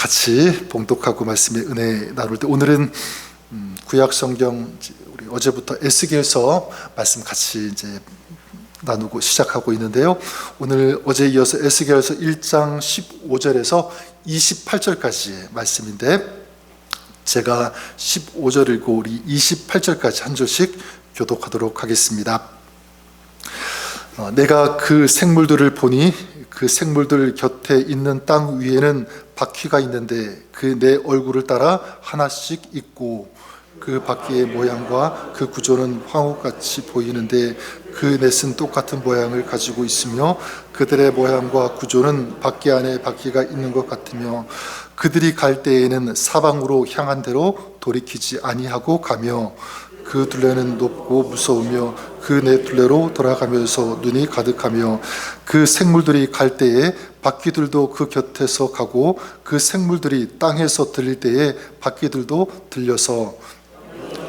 같이 봉독하고 말씀의 은혜 나눌 때 오늘은 구약 성경 우리 어제부터 에스겔서 말씀 같이 이제 나누고 시작하고 있는데요. 오늘 어제 이어서 에스겔서 1장 15절에서 28절까지의 말씀인데 제가 15절 읽고 우리 28절까지 한 절씩 교독하도록 하겠습니다. 내가 그 생물들을 보니 그 생물들 곁에 있는 땅 위에는 바퀴가 있는데 그 내 얼굴을 따라 하나씩 있고 그 바퀴의 모양과 그 구조는 황후같이 보이는데 그 넷은 똑같은 모양을 가지고 있으며 그들의 모양과 구조는 바퀴 안에 바퀴가 있는 것 같으며 그들이 갈 때에는 사방으로 향한 대로 돌이키지 아니하고 가며 그 둘레는 높고 무서우며 그 네 둘레로 돌아가면서 눈이 가득하며 그 생물들이 갈 때에 바퀴들도 그 곁에서 가고 그 생물들이 땅에서 들릴 때에 바퀴들도 들려서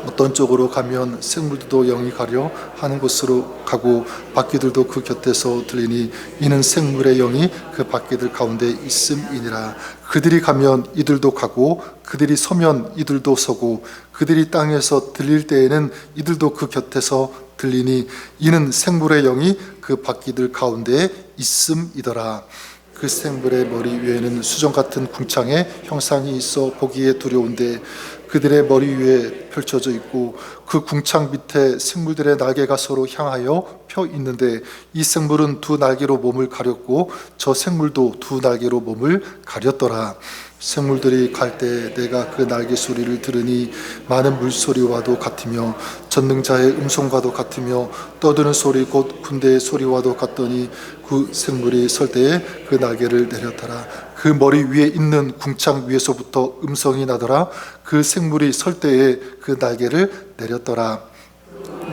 어떤 쪽으로 가면 생물들도 영이 가려 하는 곳으로 가고 바퀴들도 그 곁에서 들리니 이는 생물의 영이 그 바퀴들 가운데 있음이니라. 그들이 가면 이들도 가고 그들이 서면 이들도 서고 그들이 땅에서 들릴 때에는 이들도 그 곁에서 들리니 이는 생물의 영이 그 바퀴들 가운데 있음이더라. 그 생물의 머리 위에는 수정 같은 궁창의 형상이 있어 보기에 두려운데 그들의 머리 위에 펼쳐져 있고 그 궁창 밑에 생물들의 날개가 서로 향하여 펴 있는데 이 생물은 두 날개로 몸을 가렸고 저 생물도 두 날개로 몸을 가렸더라. 생물들이 갈 때 내가 그 날개 소리를 들으니 많은 물소리와도 같으며 전능자의 음성과도 같으며 떠드는 소리 곧 군대의 소리와도 같더니 그 생물이 설 때에 그 날개를 내렸더라. 그 머리 위에 있는 궁창 위에서부터 음성이 나더라. 그 생물이 설 때에 그 날개를 내렸더라.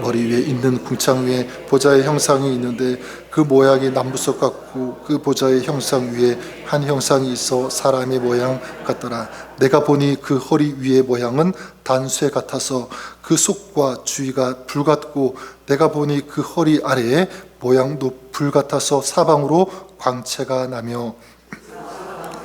머리 위에 있는 궁창 위에 보좌의 형상이 있는데 그 모양이 남부석 같고 그 보좌의 형상 위에 한 형상이 있어 사람의 모양 같더라. 내가 보니 그 허리 위의 모양은 단쇠 같아서 그 속과 주위가 불 같고 내가 보니 그 허리 아래에 모양도 불 같아서 사방으로 광채가 나며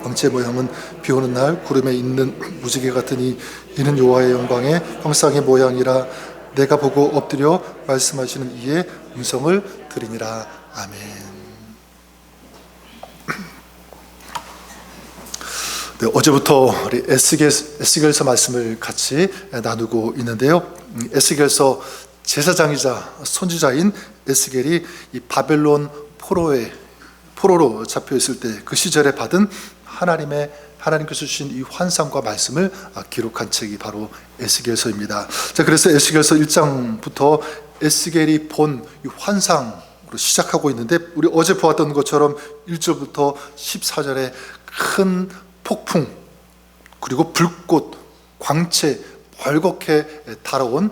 광채 모양은 비 오는 날 구름에 있는 무지개 같으니 이는 여호와의 영광의 형상의 모양이라. 내가 보고 엎드려 말씀하시는 이의 음성을 들으니라. 아멘. 네, 어제부터 우리 에스겔서 말씀을 같이 나누고 있는데요. 에스겔서 제사장이자 선지자인 에스겔이 이 바벨론 포로로 잡혀 있을 때 그 시절에 받은 하나님께서 주신 이 환상과 말씀을 기록한 책이 바로 에스겔서입니다. 자, 그래서 에스겔서 1장부터 에스겔이 본 이 환상으로 시작하고 있는데 우리 어제 보았던 것처럼 1절부터 14절에 큰 폭풍 그리고 불꽃, 광채, 벌겋게 달아오는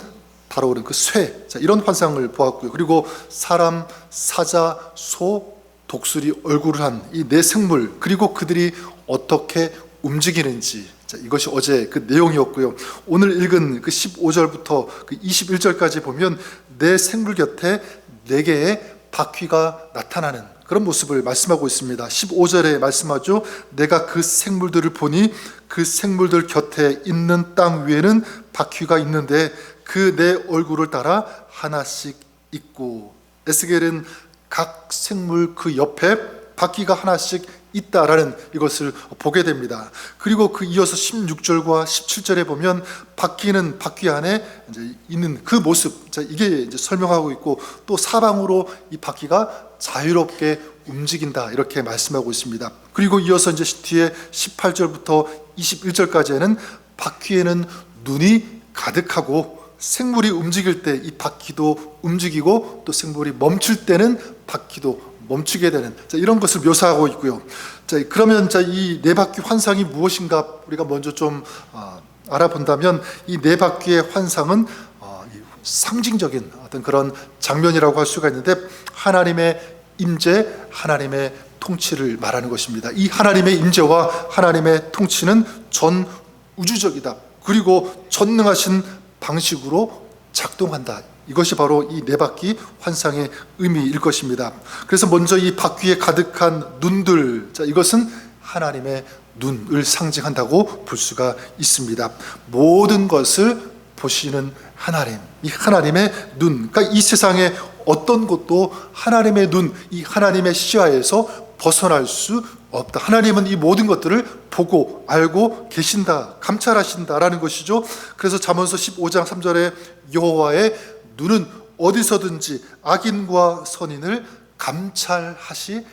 그 쇠, 자, 이런 환상을 보았고요. 그리고 사람, 사자, 소, 독수리 얼굴을 한 이 네 생물 그리고 그들이 어떻게 움직이는지, 자, 이것이 어제 그 내용이었고요. 오늘 읽은 그 15절부터 그 21절까지 보면 네 생물 곁에 네 개의 바퀴가 나타나는 그런 모습을 말씀하고 있습니다. 15절에 말씀하죠. 내가 그 생물들을 보니 그 생물들 곁에 있는 땅 위에는 바퀴가 있는데 그 네 얼굴을 따라 하나씩 있고, 에스겔은 각 생물 그 옆에 바퀴가 하나씩 있다라는 이것을 보게 됩니다. 그리고 그 이어서 16절과 17절에 보면 바퀴는 바퀴 안에 이제 있는 그 모습, 자, 이게 이제 설명하고 있고 또 사방으로 이 바퀴가 자유롭게 움직인다 이렇게 말씀하고 있습니다. 그리고 이어서 이제 뒤에 18절부터 21절까지는 바퀴에는 눈이 가득하고 생물이 움직일 때 이 바퀴도 움직이고 또 생물이 멈출 때는 바퀴도 멈추게 되는, 자, 이런 것을 묘사하고 있고요. 자, 그러면 이 네 바퀴 환상이 무엇인가 우리가 먼저 좀 알아본다면 이 네 바퀴의 환상은 상징적인 어떤 그런 장면이라고 할 수가 있는데 하나님의 임재, 하나님의 통치를 말하는 것입니다. 이 하나님의 임재와 하나님의 통치는 전 우주적이다. 그리고 전능하신 방식으로 작동한다. 이것이 바로 이 네 바퀴 환상의 의미일 것입니다. 그래서 먼저 이 바퀴에 가득한 눈들, 자, 이것은 하나님의 눈을 상징한다고 볼 수가 있습니다. 모든 것을 보시는 하나님, 이 하나님의 눈, 그러니까 이 세상에 어떤 것도 하나님의 눈, 이 하나님의 시야에서 벗어날 수 없다. 하나님은 이 모든 것들을 보고 알고 계신다, 감찰하신다라는 것이죠. 그래서 잠언서 15장 3절에 여호와의 눈은 어디서든지 악인과 선인을 감찰하시느니라.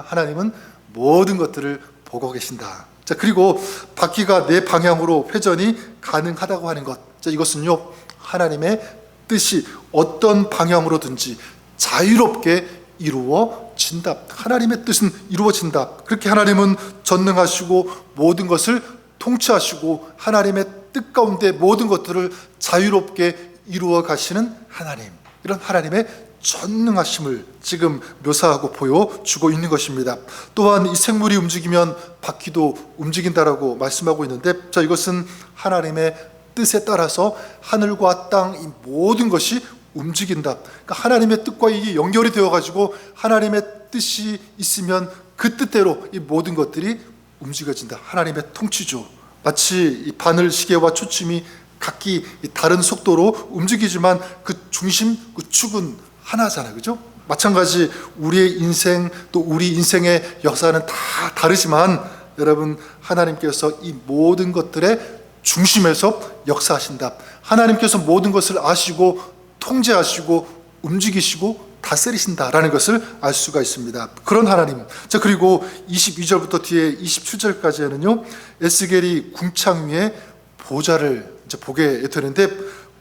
하나님은 모든 것들을 보고 계신다. 자, 그리고 바퀴가 네 방향으로 회전이 가능하다고 하는 것. 자, 이것은요, 하나님의 뜻이 어떤 방향으로든지 자유롭게 이루어진다. 하나님의 뜻은 이루어진다. 그렇게 하나님은 전능하시고 모든 것을 통치하시고 하나님의 뜻 가운데 모든 것들을 자유롭게 이루어 가시는 하나님, 이런 하나님의 전능하심을 지금 묘사하고 보여주고 있는 것입니다. 또한 이 생물이 움직이면 바퀴도 움직인다라고 말씀하고 있는데, 자, 이것은 하나님의 뜻에 따라서 하늘과 땅 이 모든 것이 움직인다. 그러니까 하나님의 뜻과 이게 연결이 되어가지고 하나님의 뜻이 있으면 그 뜻대로 이 모든 것들이 움직여진다. 하나님의 통치죠. 마치 이 바늘 시계와 초침이 각기 다른 속도로 움직이지만 그 중심, 그 축은 하나잖아요. 그죠? 마찬가지 우리의 인생, 또 우리 인생의 역사는 다 다르지만 여러분, 하나님께서 이 모든 것들의 중심에서 역사하신다. 하나님께서 모든 것을 아시고 통제하시고 움직이시고 다스리신다라는 것을 알 수가 있습니다. 그런 하나님. 자, 그리고 22절부터 뒤에 27절까지는요, 에스겔이 궁창 위에 보좌를 이제 보게 되는데,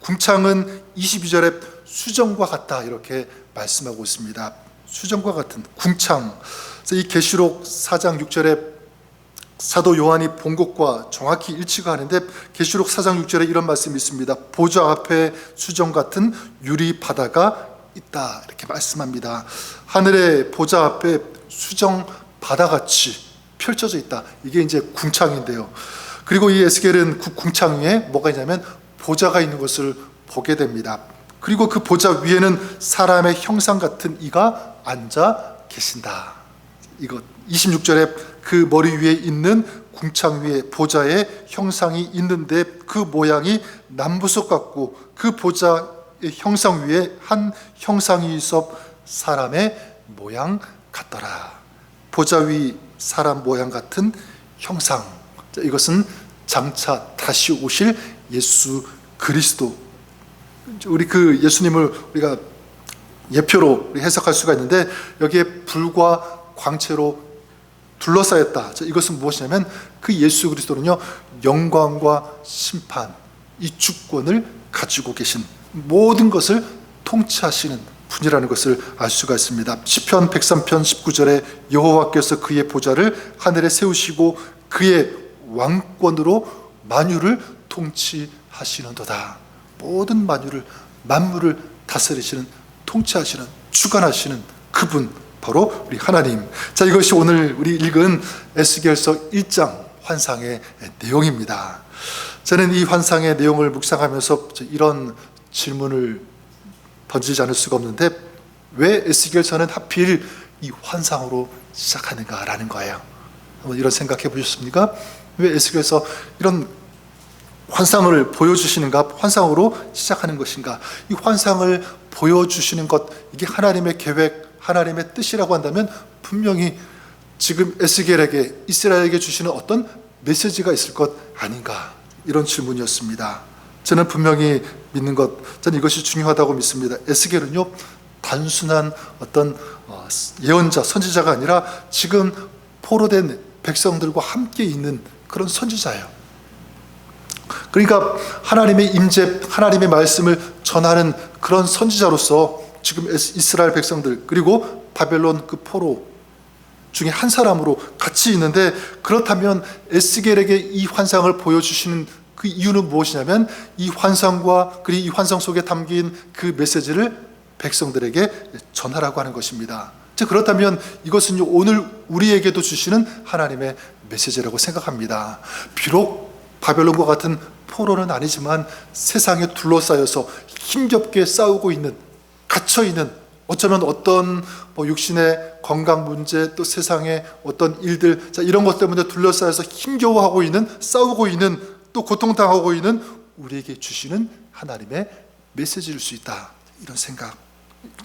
궁창은 22절에 수정과 같다 이렇게 말씀하고 있습니다. 수정과 같은 궁창. 이 계시록 4장 6절에 사도 요한이 본 것과 정확히 일치가 하는데, 계시록 4장 6절에 이런 말씀이 있습니다. 보좌 앞에 수정 같은 유리 바다가 있다 이렇게 말씀합니다. 하늘의 보좌 앞에 수정 바다같이 펼쳐져 있다. 이게 이제 궁창인데요. 그리고 이 에스겔은 그 궁창 위에 뭐가 있냐면 보좌가 있는 것을 보게 됩니다. 그리고 그 보좌 위에는 사람의 형상 같은 이가 앉아 계신다. 이것 26절에 그 머리 위에 있는 궁창 위에 보좌의 형상이 있는데 그 모양이 남부석 같고 그 보좌의 형상 위에 한 형상이 있어 사람의 모양 같더라. 보좌 위 사람 모양 같은 형상. 이것은 장차 다시 오실 예수 그리스도. 우리 그 예수님을 우리가 예표로 해석할 수가 있는데, 여기에 불과 광채로 둘러싸였다. 이것은 무엇이냐면 그 예수 그리스도는요, 영광과 심판, 이 주권을 가지고 계신, 모든 것을 통치하시는 분이라는 것을 알 수가 있습니다. 시편 103편 19절에 여호와께서 그의 보좌를 하늘에 세우시고 그의 왕권으로 만유를 통치하시는도다. 모든 만유를 다스리시는, 통치하시는, 주관하시는 그분, 바로 우리 하나님. 자, 이것이 오늘 우리 읽은 에스겔서 1장 환상의 내용입니다. 저는 이 환상의 내용을 묵상하면서 이런 질문을 던지지 않을 수가 없는데, 왜 에스겔서는 하필 이 환상으로 시작하는가라는 거예요. 한번 이런 생각해 보셨습니까? 왜 에스겔서 이런 환상을 보여주시는가? 환상으로 시작하는 것인가? 이 환상을 보여주시는 것, 이게 하나님의 계획, 하나님의 뜻이라고 한다면 분명히 지금 에스겔에게, 이스라엘에게 주시는 어떤 메시지가 있을 것 아닌가, 이런 질문이었습니다. 저는 분명히 믿는 것, 저는 이것이 중요하다고 믿습니다. 에스겔은요, 단순한 어떤 예언자, 선지자가 아니라 지금 포로된 백성들과 함께 있는 그런 선지자예요. 그러니까 하나님의 임재, 하나님의 말씀을 전하는 그런 선지자로서 지금 이스라엘 백성들, 그리고 바벨론 그 포로 중에 한 사람으로 같이 있는데, 그렇다면 에스겔에게 이 환상을 보여주시는 그 이유는 무엇이냐면, 이 환상과 그리고 이 환상 속에 담긴 그 메시지를 백성들에게 전하라고 하는 것입니다. 즉, 그렇다면 이것은 오늘 우리에게도 주시는 하나님의 메시지라고 생각합니다. 비록 바벨론과 같은 포로는 아니지만 세상에 둘러싸여서 힘겹게 싸우고 있는, 갇혀있는 어쩌면 어떤 육신의 건강 문제, 또 세상의 어떤 일들, 이런 것 때문에 둘러싸여서 힘겨워하고 있는, 싸우고 있는, 또 고통당하고 있는 우리에게 주시는 하나님의 메시지일 수 있다, 이런 생각.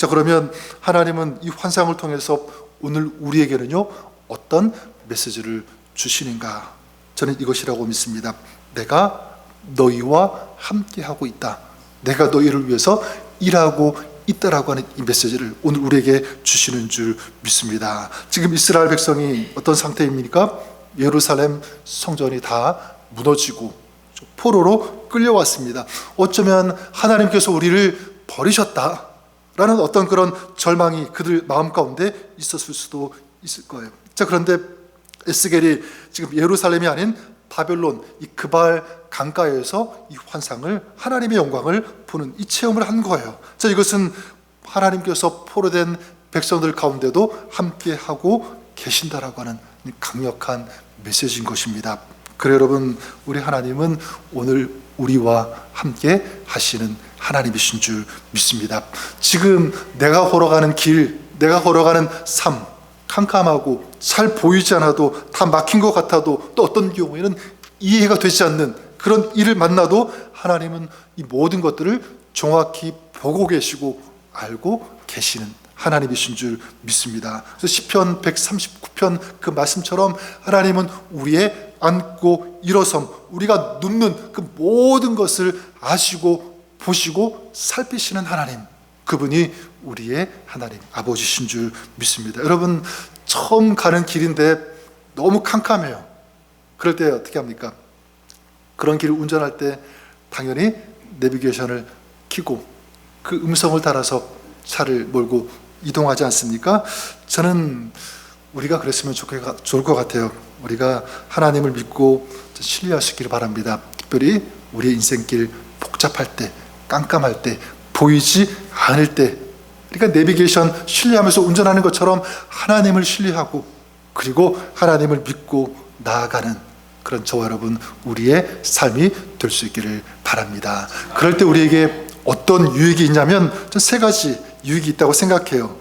그러면 하나님은 이 환상을 통해서 오늘 우리에게는요 어떤 메시지를 주시는가? 저는 이것이라고 믿습니다. 내가 너희와 함께하고 있다, 내가 너희를 위해서 일하고 있다라고 하는 이 메시지를 오늘 우리에게 주시는 줄 믿습니다. 지금 이스라엘 백성이 어떤 상태입니까? 예루살렘 성전이 다 무너지고 포로로 끌려왔습니다. 어쩌면 하나님께서 우리를 버리셨다라는 어떤 그런 절망이 그들 마음 가운데 있었을 수도 있을 거예요. 그런데 에스겔이 지금 예루살렘이 아닌 바벨론 이 그발 강가에서 이 환상을, 하나님의 영광을 보는 이 체험을 한 거예요. 이것은 하나님께서 포로된 백성들 가운데도 함께하고 계신다라고 하는 강력한 메시지인 것입니다. 그래 여러분, 우리 하나님은 오늘 우리와 함께 하시는 하나님이신 줄 믿습니다. 지금 내가 걸어가는 길, 내가 걸어가는 삶, 캄캄하고 잘 보이지 않아도, 다 막힌 것 같아도, 또 어떤 경우에는 이해가 되지 않는 그런 일을 만나도 하나님은 이 모든 것들을 정확히 보고 계시고 알고 계시는 하나님이신 줄 믿습니다. 그래서 시편 139편 그 말씀처럼 하나님은 우리의 앉고 일어섬, 우리가 눕는 그 모든 것을 아시고 보시고 살피시는 하나님, 그분이 우리의 하나님 아버지신 줄 믿습니다. 여러분, 처음 가는 길인데 너무 캄캄해요. 그럴 때 어떻게 합니까? 그런 길을 운전할 때 당연히 내비게이션을 켜고 그 음성을 따라서 차를 몰고 이동하지 않습니까? 저는 우리가 그랬으면 좋을 것 같아요. 우리가 하나님을 믿고 신뢰하시기를 바랍니다. 특별히 우리의 인생길 복잡할 때, 깜깜할 때, 보이지 않을 때, 그러니까 내비게이션 신뢰하면서 운전하는 것처럼 하나님을 신뢰하고 그리고 하나님을 믿고 나아가는 그런 저와 여러분, 우리의 삶이 될 수 있기를 바랍니다. 그럴 때 우리에게 어떤 유익이 있냐면 전 세 가지 유익이 있다고 생각해요.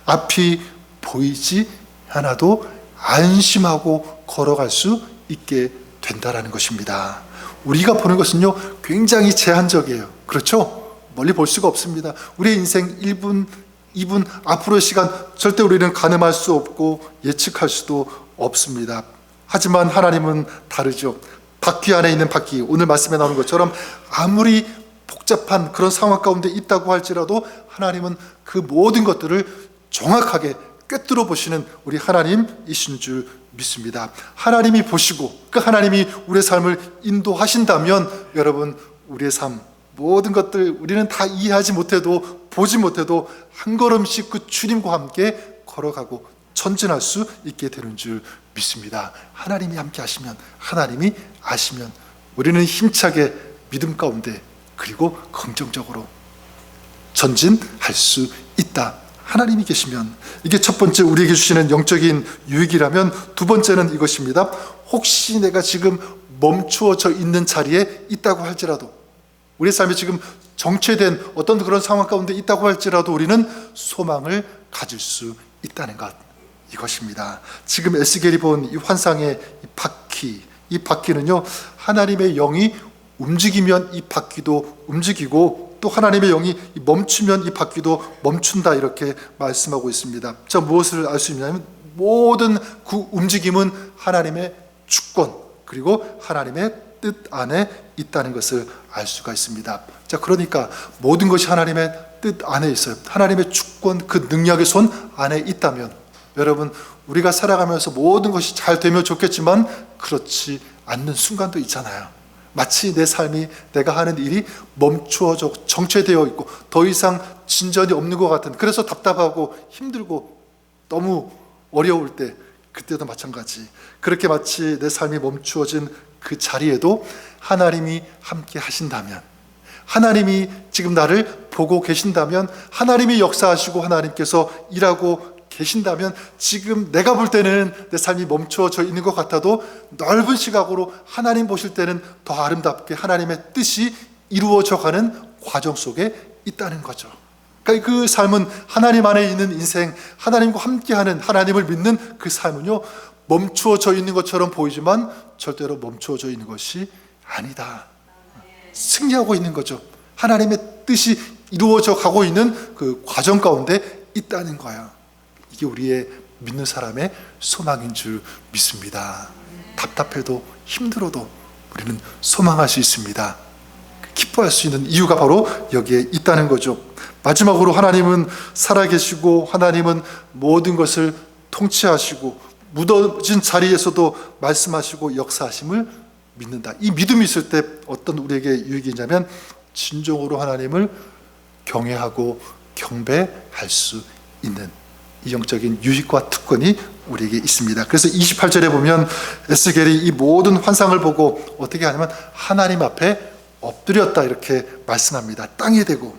앞이 보이지 않아도 안심하고 걸어갈 수 있게 된다라는 것입니다. 우리가 보는 것은요 굉장히 제한적이에요. 그렇죠? 멀리 볼 수가 없습니다. 우리의 인생 1분, 2분 앞으로의 시간 절대 우리는 가늠할 수 없고 예측할 수도 없습니다. 하지만 하나님은 다르죠. 바퀴 안에 있는 바퀴, 오늘 말씀에 나오는 것처럼 아무리 복잡한 그런 상황 가운데 있다고 할지라도 하나님은 그 모든 것들을 정확하게 꿰뚫어 보시는 우리 하나님이신 줄 믿습니다. 하나님이 보시고 그 하나님이 우리의 삶을 인도하신다면 여러분, 우리의 삶 모든 것들 우리는 다 이해하지 못해도 보지 못해도 한 걸음씩 그 주님과 함께 걸어가고 전진할 수 있게 되는 줄 믿습니다. 하나님이 함께 하시면, 하나님이 아시면 우리는 힘차게 믿음 가운데 그리고 긍정적으로 전진할 수 있다. 하나님이 계시면. 이게 첫 번째 우리에게 주시는 영적인 유익이라면, 두 번째는 이것입니다. 혹시 내가 지금 멈추어져 있는 자리에 있다고 할지라도, 우리의 삶이 지금 정체된 어떤 그런 상황 가운데 있다고 할지라도 우리는 소망을 가질 수 있다는 것, 이것입니다. 지금 에스겔이 본 이 환상의 이 바퀴는요 하나님의 영이 움직이면 이 바퀴도 움직이고 또 하나님의 영이 멈추면 이 바퀴도 멈춘다, 이렇게 말씀하고 있습니다. 자, 무엇을 알 수 있냐면 모든 그 움직임은 하나님의 주권 그리고 하나님의 뜻 안에 있다는 것을 알 수가 있습니다. 자, 그러니까 모든 것이 하나님의 뜻 안에 있어요. 하나님의 주권, 그 능력의 손 안에 있다면 여러분, 우리가 살아가면서 모든 것이 잘 되면 좋겠지만 그렇지 않는 순간도 있잖아요. 마치 내 삶이, 내가 하는 일이 멈추어져 정체되어 있고 더 이상 진전이 없는 것 같은, 그래서 답답하고 힘들고 너무 어려울 때, 그때도 마찬가지. 그렇게 마치 내 삶이 멈추어진 그 자리에도 하나님이 함께 하신다면, 하나님이 지금 나를 보고 계신다면, 하나님이 역사하시고 하나님께서 일하고 계신다면, 지금 내가 볼 때는 내 삶이 멈춰져 있는 것 같아도 넓은 시각으로 하나님 보실 때는 더 아름답게 하나님의 뜻이 이루어져 가는 과정 속에 있다는 거죠. 그러니까 그 삶은 하나님 안에 있는 인생, 하나님과 함께하는, 하나님을 믿는 그 삶은요, 멈추어져 있는 것처럼 보이지만 절대로 멈추어져 있는 것이 아니다. 승리하고 있는 거죠. 하나님의 뜻이 이루어져 가고 있는 그 과정 가운데 있다는 거야. 이게 우리의 믿는 사람의 소망인 줄 믿습니다. 답답해도 힘들어도 우리는 소망할 수 있습니다. 기뻐할 수 있는 이유가 바로 여기에 있다는 거죠. 마지막으로 하나님은 살아계시고 하나님은 모든 것을 통치하시고 무너진 자리에서도 말씀하시고 역사하심을 믿는다. 이 믿음이 있을 때 어떤 우리에게 유익이 있냐면 진정으로 하나님을 경외하고 경배할 수 있는 이 영적인 유익과 특권이 우리에게 있습니다. 그래서 28절에 보면 에스겔이 이 모든 환상을 보고 어떻게 하냐면 하나님 앞에 엎드렸다 이렇게 말씀합니다. 땅에 대고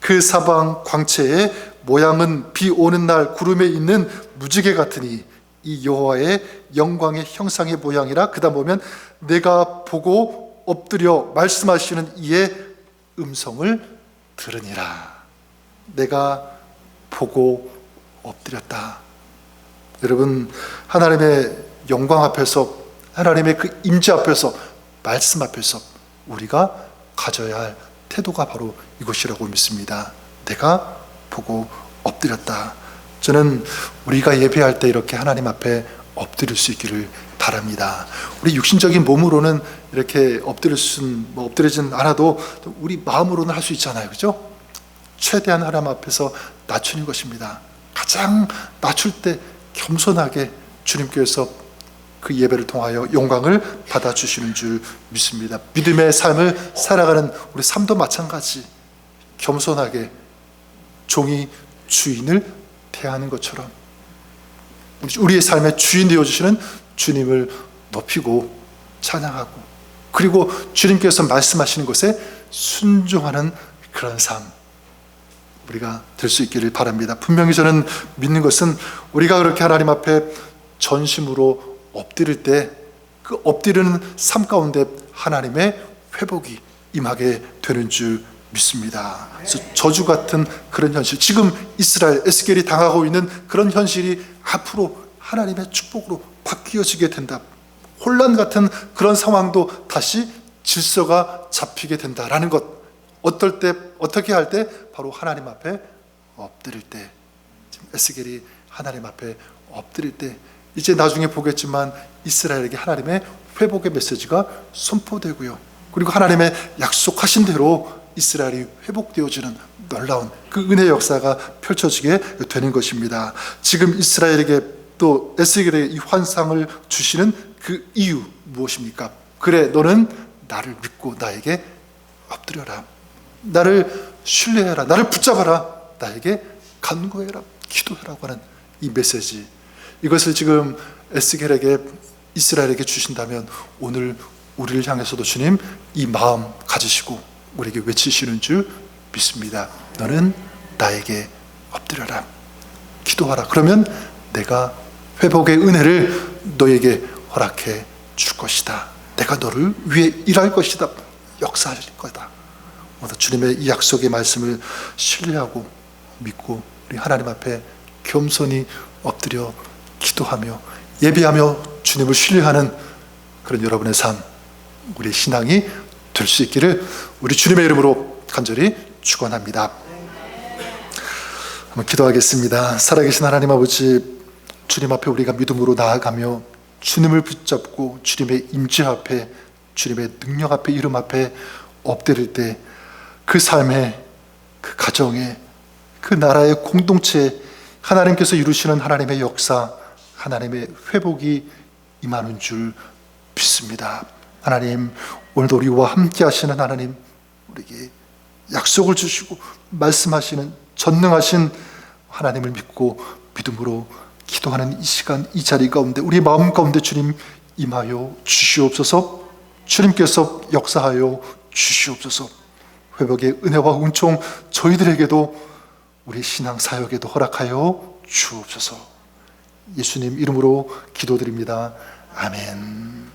그 사방 광채의 모양은 비 오는 날 구름에 있는 무지개 같으니 이 여호와의 영광의 형상의 모양이라. 그 다음 보면 내가 보고 엎드려 말씀하시는 이의 음성을 들으니라. 내가 보고 엎드렸다. 여러분, 하나님의 영광 앞에서, 하나님의 그 임재 앞에서, 말씀 앞에서 우리가 가져야 할 태도가 바로 이것이라고 믿습니다. 내가 보고 엎드렸다. 저는 우리가 예배할 때 이렇게 하나님 앞에 엎드릴 수 있기를 바랍니다. 우리 육신적인 몸으로는 이렇게 엎드리진 않아도 우리 마음으로는 할 수 있잖아요. 그죠? 최대한 하나님 앞에서 낮추는 것입니다. 가장 낮출 때 겸손하게 주님께서 그 예배를 통하여 영광을 받아주시는 줄 믿습니다. 믿음의 삶을 살아가는 우리 삶도 마찬가지. 겸손하게 종이 주인을 대하는 것처럼 우리의 삶의 주인 되어주시는 주님을 높이고 찬양하고, 그리고 주님께서 말씀하시는 것에 순종하는 그런 삶 우리가 될 수 있기를 바랍니다. 분명히 저는 믿는 것은 우리가 그렇게 하나님 앞에 전심으로 엎드릴 때 그 엎드리는 삶 가운데 하나님의 회복이 임하게 되는 줄 믿습니다. 그래서 저주 같은 그런 현실, 지금 이스라엘 에스겔이 당하고 있는 그런 현실이 앞으로 하나님의 축복으로 바뀌어지게 된다. 혼란 같은 그런 상황도 다시 질서가 잡히게 된다라는 것. 어떨 때, 어떻게 할 때? 바로 하나님 앞에 엎드릴 때. 지금 에스겔이 하나님 앞에 엎드릴 때, 이제 나중에 보겠지만 이스라엘에게 하나님의 회복의 메시지가 선포되고요. 그리고 하나님의 약속하신 대로 이스라엘이 회복되어지는 놀라운 그 은혜의 역사가 펼쳐지게 되는 것입니다. 지금 이스라엘에게 또 에스겔에게 이 환상을 주시는 그 이유 무엇입니까? 그래, 너는 나를 믿고 나에게 엎드려라. 나를 신뢰해라. 나를 붙잡아라. 나에게 간구해라. 기도해라고 하는 이 메시지. 이것을 지금 에스겔에게, 이스라엘에게 주신다면 오늘 우리를 향해서도 주님 이 마음 가지시고 우리에게 외치시는 줄 믿습니다. 너는 나에게 엎드려라. 기도하라. 그러면 내가 회복의 은혜를 너에게 허락해 줄 것이다. 내가 너를 위해 일할 것이다. 역사할 거다. 오늘 주님의 이 약속의 말씀을 신뢰하고 믿고 우리 하나님 앞에 겸손히 엎드려 기도하며 예배하며 주님을 신뢰하는 그런 여러분의 삶, 우리 신앙이 될 수 있기를 우리 주님의 이름으로 간절히 축원합니다. 한번 기도하겠습니다. 살아계신 하나님 아버지, 주님 앞에 우리가 믿음으로 나아가며 주님을 붙잡고 주님의 임재 앞에, 주님의 능력 앞에, 이름 앞에 엎드릴 때 그 삶에, 그 가정에, 그 나라의 공동체에 하나님께서 이루시는 하나님의 역사, 하나님의 회복이 임하는 줄 믿습니다. 하나님, 오늘도 우리와 함께 하시는 하나님, 우리에게 약속을 주시고 말씀하시는 전능하신 하나님을 믿고 믿음으로 기도하는 이 시간, 이 자리 가운데 우리 마음 가운데 주님 임하여 주시옵소서. 주님께서 역사하여 주시옵소서. 회복의 은혜와 은총 저희들에게도 우리 신앙 사역에도 허락하여 주옵소서. 예수님 이름으로 기도드립니다. 아멘.